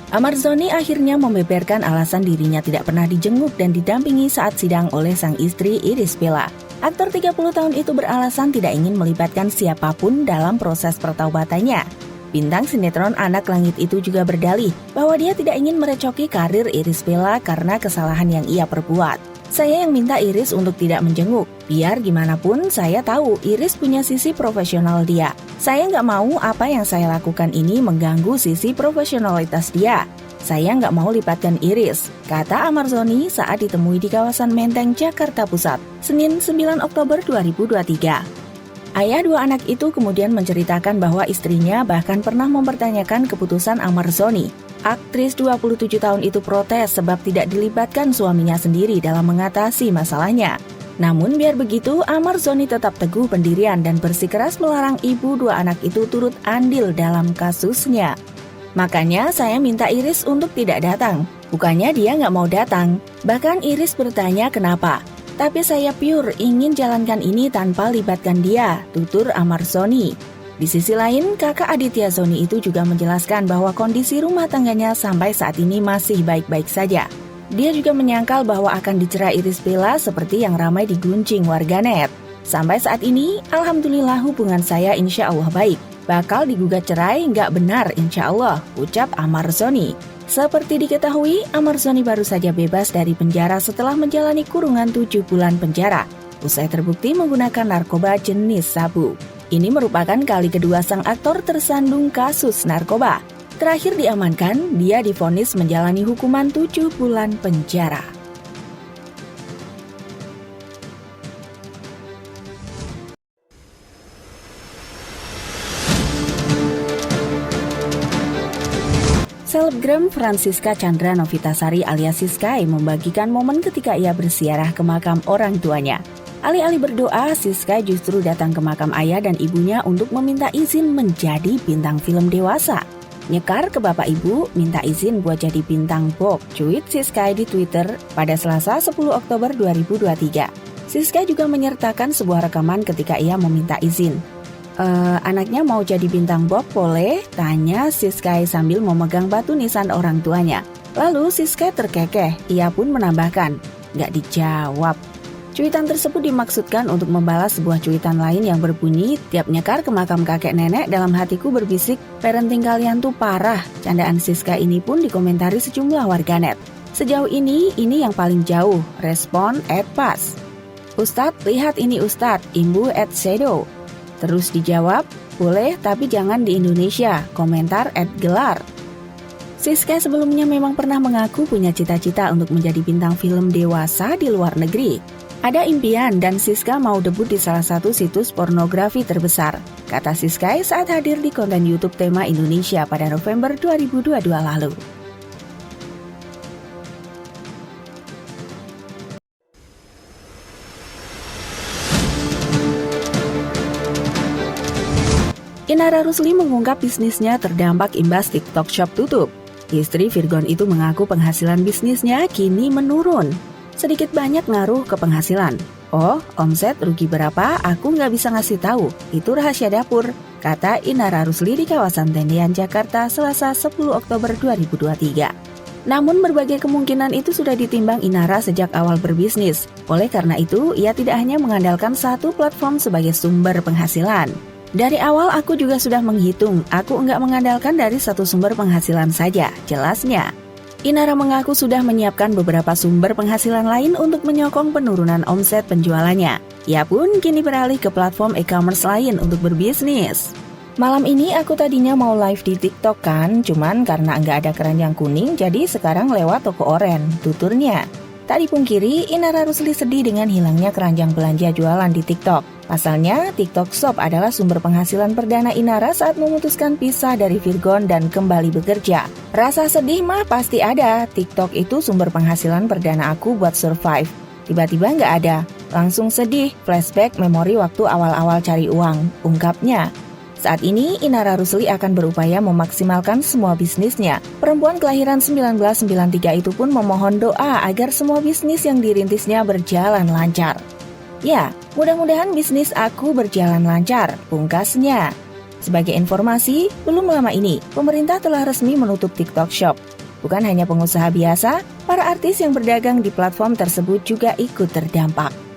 Ahmad Zhoni akhirnya membeberkan alasan dirinya tidak pernah dijenguk dan didampingi saat sidang oleh sang istri Irish Bella. Aktor 30 tahun itu beralasan tidak ingin melibatkan siapapun dalam proses pertaubatannya. Bintang sinetron Anak Langit itu juga berdalih bahwa dia tidak ingin merecoki karir Irish Bella karena kesalahan yang ia perbuat. Saya yang minta Iris untuk tidak menjenguk. Biar gimana pun saya tahu Iris punya sisi profesional dia. Saya nggak mau apa yang saya lakukan ini mengganggu sisi profesionalitas dia. Saya nggak mau libatkan Iris, kata Ahmad Zhoni saat ditemui di kawasan Menteng, Jakarta Pusat, Senin 9 Oktober 2023. Ayah dua anak itu kemudian menceritakan bahwa istrinya bahkan pernah mempertanyakan keputusan Ahmad Zhoni. Aktris 27 tahun itu protes sebab tidak dilibatkan suaminya sendiri dalam mengatasi masalahnya. Namun biar begitu, Ahmad Zhoni tetap teguh pendirian dan bersikeras melarang ibu dua anak itu turut andil dalam kasusnya. Makanya saya minta Iris untuk tidak datang. Bukannya dia nggak mau datang. Bahkan Iris bertanya kenapa. Tapi saya pure ingin jalankan ini tanpa libatkan dia, tutur Ahmad Zhoni. Di sisi lain, kakak Aditya Zhoni itu juga menjelaskan bahwa kondisi rumah tangganya sampai saat ini masih baik-baik saja. Dia juga menyangkal bahwa akan dicerai Irish Bella seperti yang ramai diguncing warganet. Sampai saat ini, alhamdulillah hubungan saya insya Allah baik. Bakal digugat cerai nggak benar insya Allah, ucap Ahmad Zhoni. Seperti diketahui, Ahmad Zhoni baru saja bebas dari penjara setelah menjalani kurungan 7 bulan penjara. Usai terbukti menggunakan narkoba jenis sabu. Ini merupakan kali kedua sang aktor tersandung kasus narkoba. Terakhir diamankan, dia divonis menjalani hukuman 7 bulan penjara. Selebgram Francisca Chandra Novitasari alias Siskai membagikan momen ketika ia berziarah ke makam orang tuanya. Alih-alih berdoa, Siskai justru datang ke makam ayah dan ibunya untuk meminta izin menjadi bintang film dewasa. Nyekar ke bapak ibu, minta izin buat jadi bintang Bob, cuit Siskai di Twitter pada Selasa 10 Oktober 2023. Siskai juga menyertakan sebuah rekaman ketika ia meminta izin. Anaknya mau jadi bintang Bob boleh? Tanya Siskai sambil memegang batu nisan orang tuanya. Lalu Siskai terkekeh, ia pun menambahkan, nggak dijawab. Cuitan tersebut dimaksudkan untuk membalas sebuah cuitan lain yang berbunyi, tiap nyekar ke makam kakek nenek dalam hatiku berbisik, parenting kalian tuh parah. Candaan Siskai ini pun dikomentari sejumlah warganet. Sejauh ini yang paling jauh, respon @pas. Ustadz, lihat ini Ustadz, imbu @shadow. Terus dijawab, boleh tapi jangan di Indonesia, komentar @gelar. Siskai sebelumnya memang pernah mengaku punya cita-cita untuk menjadi bintang film dewasa di luar negeri. Ada impian dan Siska mau debut di salah satu situs pornografi terbesar, kata Siskai saat hadir di konten YouTube tema Indonesia pada November 2022 lalu. Inara Rusli mengungkap bisnisnya terdampak imbas TikTok Shop tutup. Istri Virgon itu mengaku penghasilan bisnisnya kini menurun. Sedikit banyak ngaruh ke penghasilan. Oh, omset rugi berapa aku nggak bisa ngasih tahu. Itu rahasia dapur, kata Inara Rusli di kawasan Tendean, Jakarta, Selasa 10 Oktober 2023. Namun berbagai kemungkinan itu sudah ditimbang Inara sejak awal berbisnis. Oleh karena itu, ia tidak hanya mengandalkan satu platform sebagai sumber penghasilan. Dari awal aku juga sudah menghitung, aku nggak mengandalkan dari satu sumber penghasilan saja, jelasnya. Inara mengaku sudah menyiapkan beberapa sumber penghasilan lain untuk menyokong penurunan omset penjualannya. Ia pun kini beralih ke platform e-commerce lain untuk berbisnis. Malam ini aku tadinya mau live di TikTok kan, cuman karena nggak ada keranjang kuning, jadi sekarang lewat toko oren, tuturnya. Tak dipungkiri, Inara Rusli sedih dengan hilangnya keranjang belanja jualan di TikTok. Pasalnya, TikTok Shop adalah sumber penghasilan perdana Inara saat memutuskan pisah dari Virgon dan kembali bekerja. Rasa sedih mah pasti ada, TikTok itu sumber penghasilan perdana aku buat survive. Tiba-tiba nggak ada, langsung sedih, flashback memori waktu awal-awal cari uang, ungkapnya. Saat ini, Inara Rusli akan berupaya memaksimalkan semua bisnisnya. Perempuan kelahiran 1993 itu pun memohon doa agar semua bisnis yang dirintisnya berjalan lancar. Ya, mudah-mudahan bisnis aku berjalan lancar, pungkasnya. Sebagai informasi, belum lama ini, pemerintah telah resmi menutup TikTok Shop. Bukan hanya pengusaha biasa, para artis yang berdagang di platform tersebut juga ikut terdampak.